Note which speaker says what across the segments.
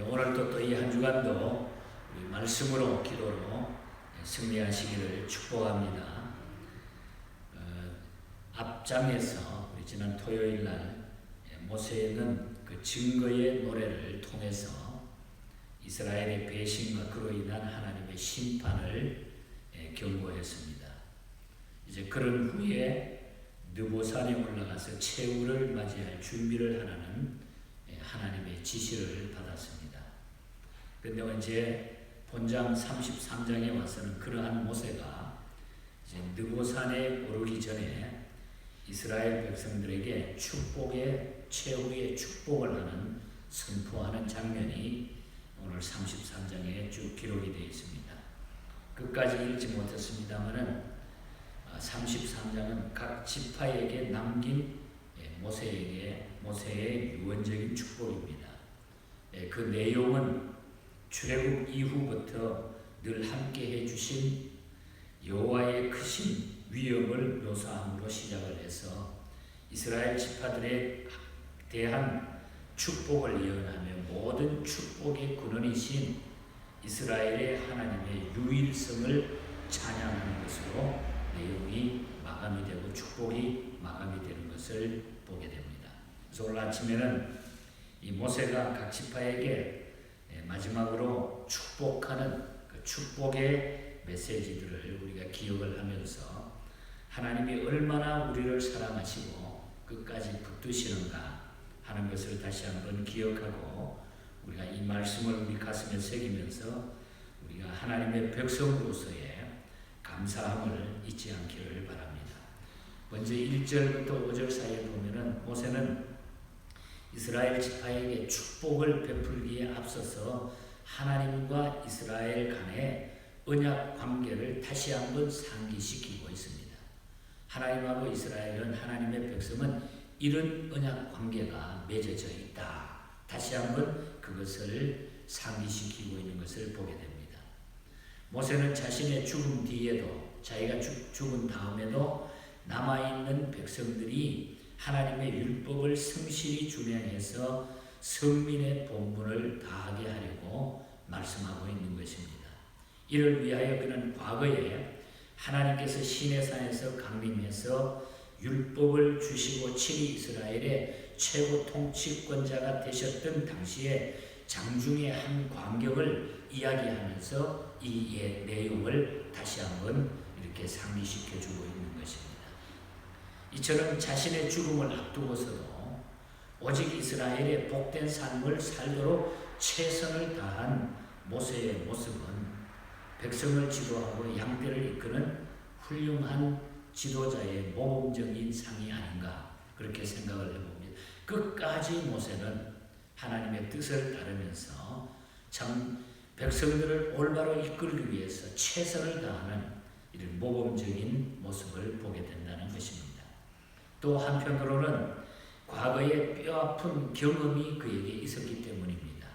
Speaker 1: 오늘도 또 이 한 주간도 우리 말씀으로 기도로 승리하시기를 축복합니다. 앞장에서 우리 지난 토요일 날 모세는 그 증거의 노래를 통해서 이스라엘의 배신과 그로 인한 하나님의 심판을 경고했습니다. 이제 그런 후에 느보산에 올라가서 최후를 맞이할 준비를 하라는 하나님의 지시를 받았습니다. 그런데 이제 본장 33장에 와서는 그러한 모세가 이제 느보산에 오르기 전에 이스라엘 백성들에게 최후의 축복을 하는 선포하는 장면이 오늘 33장에 쭉 기록이 되어 있습니다. 끝까지 읽지 못했습니다만은 33장은 각 지파에게 남긴 모세의 유언적인 축복입니다. 그 내용은 출애굽 이후부터 늘 함께 해주신 여호와의 크신 위엄을 묘사함으로 시작을 해서 이스라엘 지파들에 대한 축복을 예언하며 모든 축복의 근원이신 이스라엘의 하나님의 유일성을 찬양하는 것으로 내용이 마감이 되고 축복이 마감이 되는 것을 보게 됩니다. 그래서 오늘 아침에는 이 모세가 각 지파에게 마지막으로 축복하는 그 축복의 메시지들을 우리가 기억을 하면서 하나님이 얼마나 우리를 사랑하시고 끝까지 붙드시는가 하는 것을 다시 한번 기억하고 우리가 이 말씀을 우리 가슴에 새기면서 우리가 하나님의 백성으로서의 감사함을 잊지 않기를 바랍니다. 먼저 1절부터 5절 사이에 보면은 모세는 이스라엘 지파에게 축복을 베풀기에 앞서서 하나님과 이스라엘 간의 언약 관계를 다시 한번 상기시키고 있습니다. 하나님하고 이스라엘은 하나님의 백성은 이런 언약 관계가 맺어져 있다. 다시 한번 그것을 상기시키고 있는 것을 보게 됩니다. 모세는 자신의 죽음 뒤에도 자기가 죽은 다음에도 남아있는 백성들이 하나님의 율법을 성실히 준행해서 성민의 본분을 다하게 하려고 말씀하고 있는 것입니다. 이를 위하여 그는 과거에 하나님께서 시내산에서 강림해서 율법을 주시고 친히 이스라엘의 최고 통치권자가 되셨던 당시에 장중의 한 광경을 이야기하면서 이 내용을 다시 한번 이렇게 상기시켜주고 있는 것입니다. 이처럼 자신의 죽음을 앞두고서도 오직 이스라엘의 복된 삶을 살도록 최선을 다한 모세의 모습은 백성을 지도하고 양떼를 이끄는 훌륭한 지도자의 모범적인 상이 아닌가 그렇게 생각을 해봅니다. 끝까지 모세는 하나님의 뜻을 따르면서 참 백성들을 올바로 이끌기 위해서 최선을 다하는 이런 모범적인 모습을 보게 된다는 것입니다. 또 한편으로는 과거의 뼈아픈 경험이 그에게 있었기 때문입니다.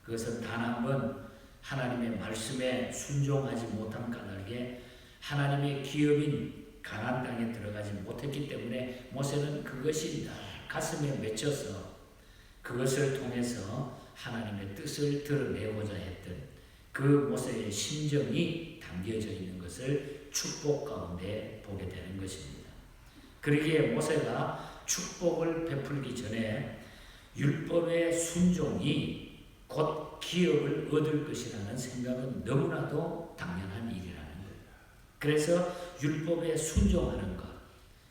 Speaker 1: 그것은 단 한 번 하나님의 말씀에 순종하지 못한 까닭에 하나님의 기업인 가나안 땅에 들어가지 못했기 때문에 모세는 그것이 늘 가슴에 맺혀서 그것을 통해서 하나님의 뜻을 드러내고자 했던 그 모세의 심정이 담겨져 있는 것을 축복 가운데 보게 되는 것입니다. 그러기에 모세가 축복을 베풀기 전에 율법의 순종이 곧 기업을 얻을 것이라는 생각은 너무나도 당연한 일이라는 거예요. 그래서 율법에 순종하는 것,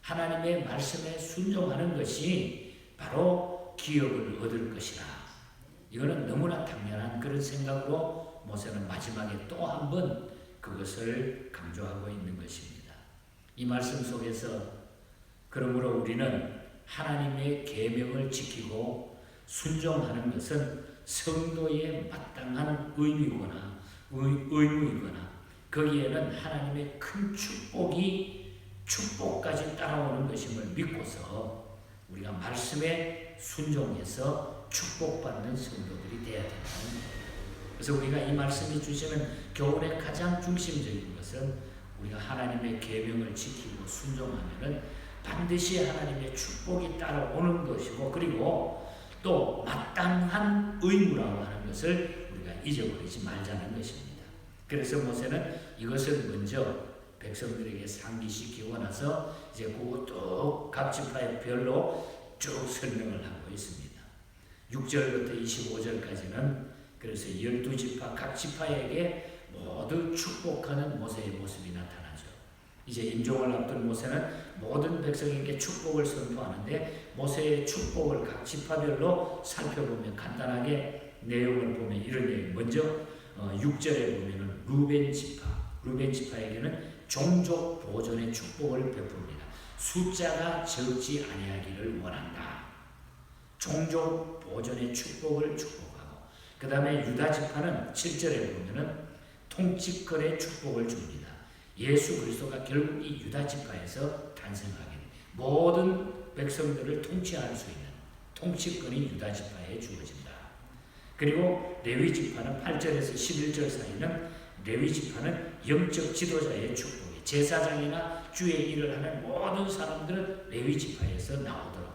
Speaker 1: 하나님의 말씀에 순종하는 것이 바로 기업을 얻을 것이라. 이거는 너무나 당연한 그런 생각으로 모세는 마지막에 또 한 번 그것을 강조하고 있는 것입니다. 이 말씀 속에서 그러므로 우리는 하나님의 계명을 지키고 순종하는 것은 성도의 마땅한 의무이거나 거기에는 하나님의 큰 축복까지 따라오는 것임을 믿고서 우리가 말씀에 순종해서 축복받는 성도들이 되어야 된다는 거예요. 그래서 우리가 이 말씀이 주시는 교훈의 가장 중심적인 것은 우리가 하나님의 계명을 지키고 순종하면은 반드시 하나님의 축복이 따라오는 것이고 그리고 또 마땅한 의무라고 하는 것을 우리가 잊어버리지 말자는 것입니다. 그래서 모세는 이것을 먼저 백성들에게 상기시키고 나서 이제 그것도 각 지파의 별로 쭉 설명을 하고 있습니다. 6절부터 25절까지는 그래서 12지파 각 지파에게 모두 축복하는 모세의 모습이 나타나죠. 이제 임종을 앞둔 모세는 모든 백성에게 축복을 선포하는데 모세의 축복을 각 지파별로 살펴보면 간단하게 내용을 보면 이런 내용. 먼저 6절에 보면은 루벤 지파에게는 종족 보존의 축복을 베풉니다. 숫자가 적지 아니하기를 원한다. 종족 보존의 축복을 축복하고, 그 다음에 유다 지파는 7절에 보면은 통치권의 축복을 줍니다. 예수 그리스도가 결국 이 유다 지파에서 탄생하게 모든 백성들을 통치할 수 있는 통치권이 유다 지파에 주어진다. 그리고 레위 지파는 8절에서 11절 사이는 레위 지파는 영적 지도자의 축복이, 제사장이나 주의 일을 하는 모든 사람들은 레위 지파에서 나오도록,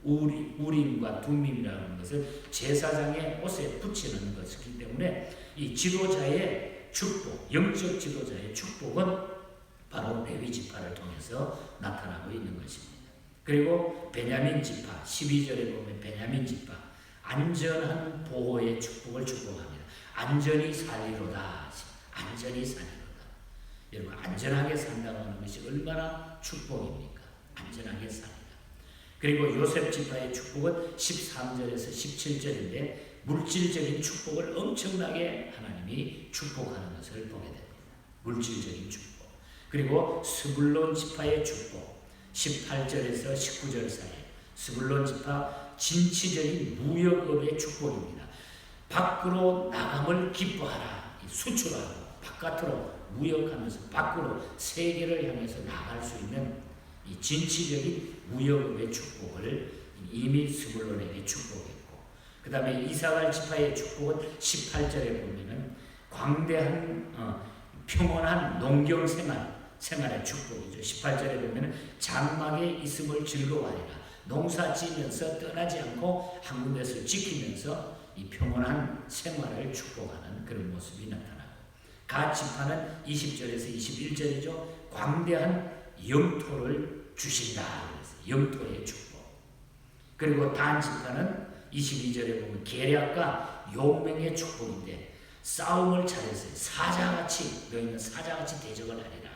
Speaker 1: 우림과 둠밈이라는 것을 제사장의 옷에 붙이는 것이기 때문에 이 지도자의 축복, 영적 지도자의 축복은 바로 레위 지파를 통해서 나타나고 있는 것입니다. 그리고 베냐민 지파 12절에 보면 베냐민 지파 안전한 보호의 축복을 축복합니다. 안전히 살리로다. 안전히 살리로다. 여러분, 안전하게 산다고 하는 것이 얼마나 축복입니까? 안전하게 살리다. 그리고 요셉 지파의 축복은 13절에서 17절인데 물질적인 축복을 엄청나게 하나님이 축복하는 것을 보게 됩니다. 물질적인 축복. 그리고 스불론 지파의 축복 18절에서 19절 사이. 스불론 지파 진취적인 무역업의 축복입니다. 밖으로 나감을 기뻐하라. 수출하고 바깥으로 무역하면서 밖으로 세계를 향해서 나갈 수 있는 이 진취적인 무역업의 축복을 이미 스불론에게 축복했고, 그 다음에 이사갈 지파의 축복은 18절에 보면은 광대한 평온한 농경 생활의 축복이죠. 18절에 보면은 장막에 있음을 즐거워하리라. 농사 지으면서 떠나지 않고 한 군데서 지키면서 이 평온한 생활을 축복하는 그런 모습이 나타나고, 갓 지파는 20절에서 21절이죠. 광대한 영토를 주신다. 영토의 축복. 그리고 단 지파는 22절에 보면 계략과 용맹의 축복인데 싸움을 잘했어요. 사자같이 너희는 사자같이 대적을 하리라.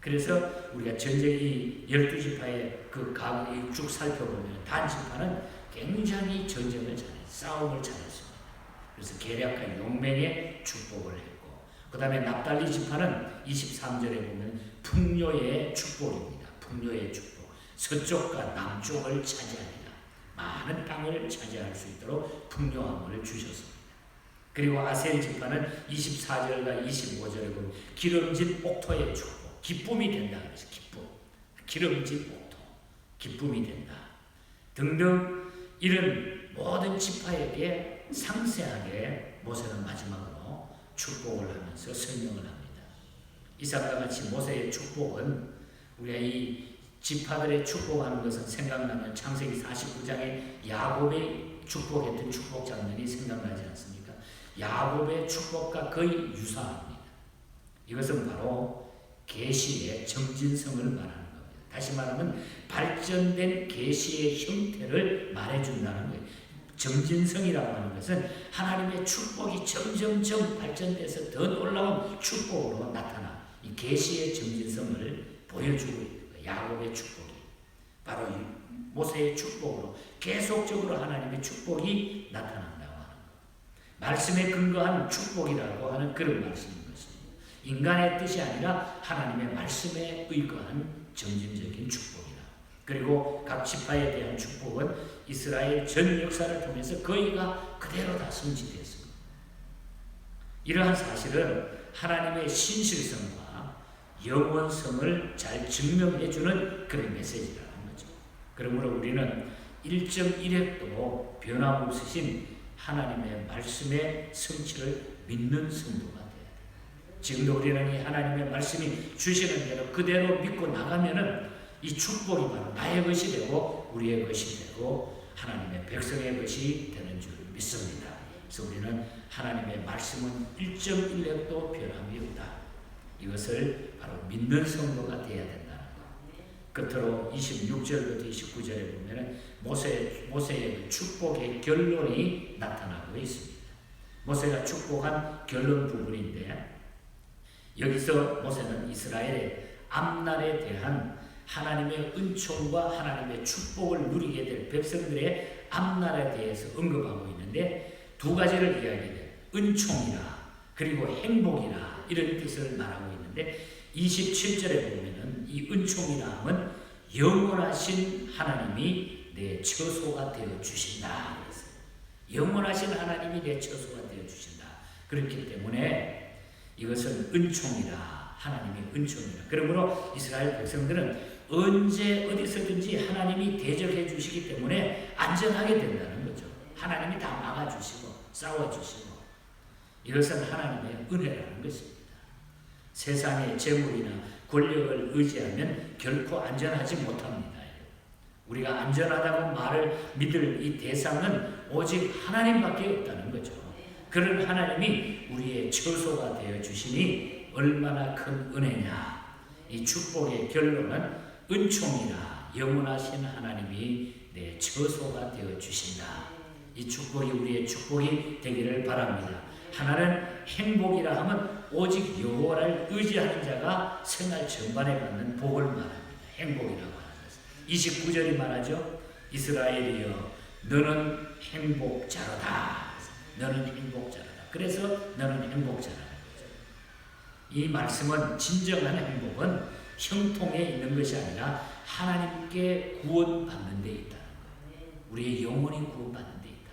Speaker 1: 그래서 우리가 전쟁이 12지파의 그 각을 쭉 살펴보면 단 지파는 굉장히 전쟁을 잘했어요. 싸움을 잘했습니다. 그래서 계략과 용맹의 축복을 했고, 그 다음에 납달리 지파는 23절에 보면 풍요의 축복입니다. 풍요의 축복. 서쪽과 남쪽을 차지하리라. 많은 땅을 차지할 수 있도록 풍요함을 주셨습니다. 그리고 아셀 지파는 24절과 25절에 보면 기름진 옥토의 축복, 기쁨이 된다. 그래서 기름진 옥토, 기쁨이 된다. 등등 이런 모든 지파에게 상세하게 모세는 마지막으로 축복을 하면서 설명을 합니다. 이삭과 같이 모세의 축복은 우리가 이 지파들의 축복하는 것은 생각나면 창세기 49장에 야곱의 축복했던 축복 장면이 생각나지 않습니까? 야곱의 축복과 거의 유사합니다. 이것은 바로 계시의 정진성을 말하는 겁니다. 다시 말하면 발전된 계시의 형태를 말해준다는 거예요. 정진성이라고 하는 것은 하나님의 축복이 점점점 발전돼서 더 놀라운 축복으로 나타나 이 계시의 정진성을 보여주고 있는 거예요. 야곱의 축복이 바로 모세의 축복으로 계속적으로 하나님의 축복이 나타난다고 하는 것. 말씀에 근거한 축복이라고 하는 그런 말씀인 것입니다. 인간의 뜻이 아니라 하나님의 말씀에 의거한 점진적인 축복이다. 그리고 각 지파에 대한 축복은 이스라엘 전 역사를 통해서 거의가 그대로 다 성취되었습니다. 이러한 사실은 하나님의 신실성과 영원성을 잘 증명해주는 그런 메시지라는 거죠. 그러므로 우리는 1.1핵도 변함없으신 하나님의 말씀의 성취를 믿는 성도가 돼야 돼요. 지금도 우리는 이 하나님의 말씀이 주시는 대로 그대로 믿고 나가면은 이 축복이 바로 나의 것이 되고 우리의 것이 되고 하나님의 백성의 것이 되는 줄 믿습니다. 그래서 우리는 하나님의 말씀은 1.1획도 변함이 없다. 이것을 바로 믿는 성도가 되어야 된다는 것. 끝으로 26절부터 29절에 보면 모세의 축복의 결론이 나타나고 있습니다. 모세가 축복한 결론 부분인데, 여기서 모세는 이스라엘의 앞날에 대한 하나님의 은총과 하나님의 축복을 누리게 될 백성들의 앞날에 대해서 언급하고 있는데, 두 가지를 이야기해요. 은총이라 그리고 행복이라 이런 뜻을 말하고 있는데, 27절에 보면은 이 은총이라 하면 영원하신 하나님이 내 처소가 되어 주신다. 영원하신 하나님이 내 처소가 되어 주신다. 그렇기 때문에 이것은 은총이라, 하나님의 은총이라. 그러므로 이스라엘 백성들은 언제 어디서든지 하나님이 대적해 주시기 때문에 안전하게 된다는 거죠. 하나님이 다 막아주시고 싸워주시고, 이것은 하나님의 은혜라는 것입니다. 세상의 재물이나 권력을 의지하면 결코 안전하지 못합니다. 우리가 안전하다고 말을 믿을 이 대상은 오직 하나님밖에 없다는 거죠. 그런 하나님이 우리의 처소가 되어 주시니 얼마나 큰 은혜냐. 이 축복의 결론은 은총이라, 영원하신 하나님이 내 처소가 되어 주신다. 이 축복이 우리의 축복이 되기를 바랍니다. 하나는 행복이라 하면 오직 여호와를 의지하는 자가 생활 전반에 받는 복을 말합니다. 행복이라고 하는 것은 29절이 말하죠. 이스라엘이여 너는 행복자로다. 너는 행복자로다. 그래서 너는 행복자라는 거죠. 이 말씀은 진정한 행복은 형통에 있는 것이 아니라 하나님께 구원받는 데 있다는 거예요. 우리의 영혼이 구원받는 데 있다.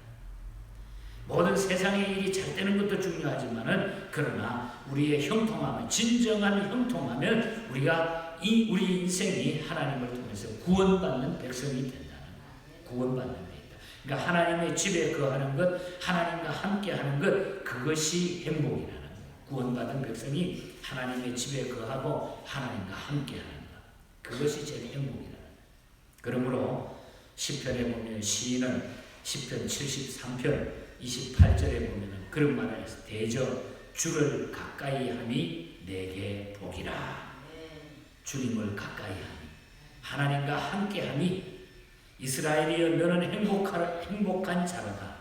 Speaker 1: 모든 세상의 일이 잘 되는 것도 중요하지만은, 그러나 우리의 형통함은, 진정한 형통하면 우리가 우리 인생이 하나님을 통해서 구원받는 백성이 된다는 거예요. 구원받는 데 있다. 그러니까 하나님의 집에 거하는 것, 하나님과 함께 하는 것, 그것이 행복이라는 거예요. 구원받은 백성이 하나님의 집에 거하고 하나님과 함께 하는 것, 그것이 제일 행복이라는 거예요. 그러므로 시편에 보면 시인은 시편 73편 28절에 보면 그런 말을 해서 대저 주를 가까이 함이 내게 복이라. 주님을 가까이 함이, 하나님과 함께 함이, 이스라엘이여 너는 행복한 자로다.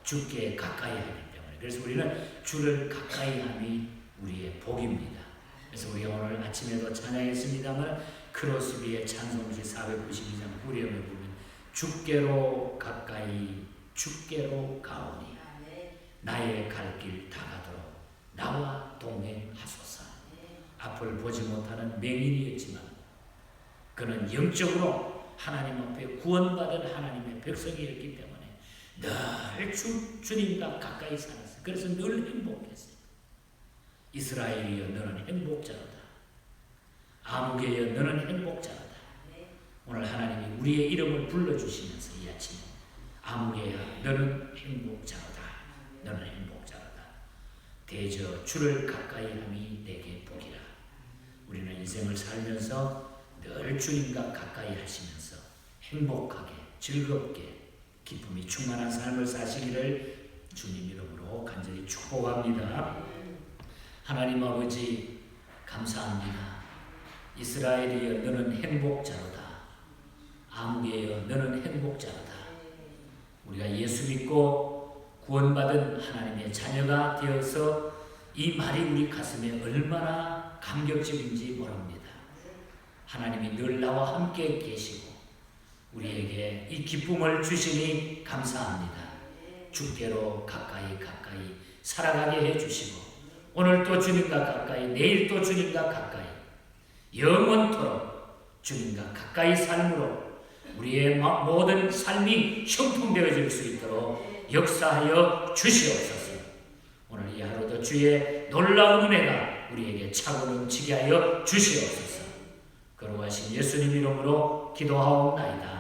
Speaker 1: 주께 가까이 하기 때문에. 그래서 우리는 주를 가까이 함이 우리의 복입니다. 그래서 우리가 오늘 아침에도 찬양했습니다만, 크로스비의 찬송시 492장 후렴에 보면 주께로 가까이 주께로 가오니 나의 갈 길 다가도록 나와 동행하소서. 앞을 보지 못하는 맹인이었지만 그는 영적으로 하나님 앞에 구원받은 하나님의 백성이었기 때문에 늘 주님과 가까이 살았어요. 그래서 늘 행복했어요. 이스라엘이여 너는 행복자로다. 아무개여 너는 행복자로다. 오늘 하나님이 우리의 이름을 불러주시면서 이 아침에 아무개야 너는 행복자로다. 너는 행복자로다. 대저 주를 가까이 함이 내게 복이라. 우리는 인생을 살면서 늘 주님과 가까이 하시면서 행복하게, 즐겁게, 기쁨이 충만한 삶을 사시기를 주님 이름으로 간절히 축복합니다. 하나님 아버지 감사합니다. 이스라엘이여 너는 행복자로다. 아무개여 너는 행복자로다. 우리가 예수 믿고 구원받은 하나님의 자녀가 되어서 이 말이 우리 가슴에 얼마나 감격적인지 모릅니다. 하나님이 늘 나와 함께 계시고 우리에게 이 기쁨을 주시니 감사합니다. 주께로 가까이 살아가게 해주시고 오늘 또 주님과 가까이, 내일 또 주님과 가까이, 영원토록 주님과 가까이 삶으로 우리의 모든 삶이 형통되어질 수 있도록 역사하여 주시옵소서. 오늘 이 하루도 주의 놀라운 은혜가 우리에게 차고 넘치게 하여 주시옵소서. 거룩하신 예수님 이름으로 기도하옵나이다.